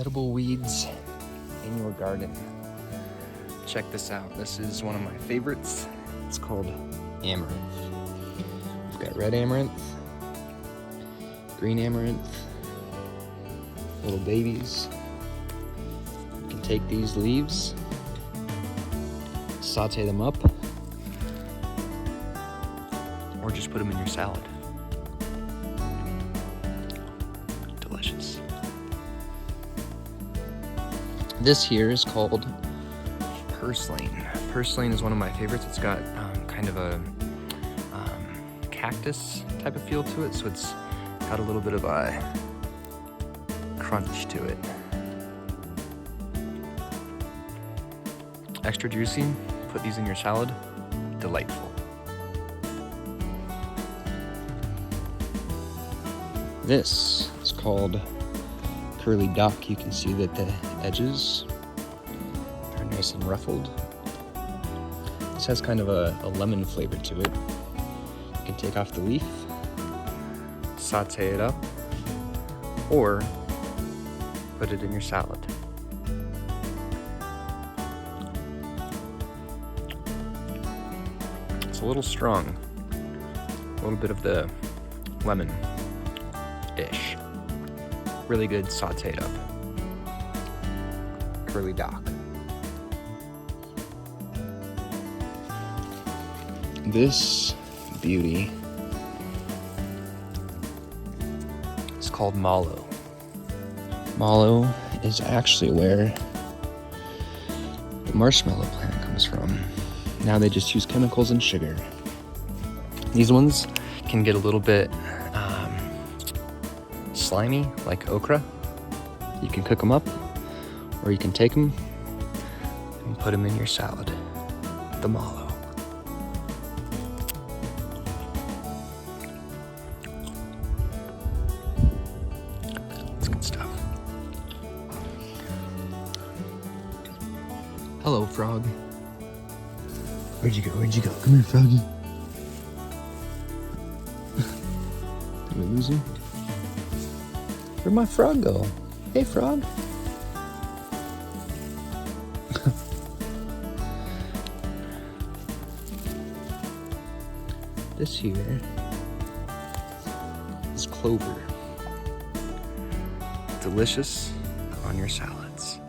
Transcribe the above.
edible weeds in your garden. Check this out. This is one of my favorites. It's called amaranth. We've got red amaranth, green amaranth, little babies. You can take these leaves, saute them up, or just put them in your salad. Delicious. This here is called purslane. Purslane is one of my favorites. It's got kind of a cactus type of feel to it, so it's got a little bit of a crunch to it. Extra juicy. Put these in your salad. Delightful. This is called curly dock. You can see that the edges are nice and ruffled. This has kind of a lemon flavor to it. You can take off the leaf, saute it up, or put it in your salad. It's a little strong. A little bit of the lemon-ish. Really good sauteed up. Curly dock. This beauty is called mallow. Mallow is actually where the marshmallow plant comes from. Now they just use chemicals and sugar. These ones can get a little bit slimy, like okra. You can cook them up, or you can take them and put them in your salad. The mallow. That's good stuff. Hello, frog. Where'd you go? Where'd you go? Come here, froggy. Did we lose him? Where'd my frog go? Hey, frog. This here is clover. Delicious on your salads.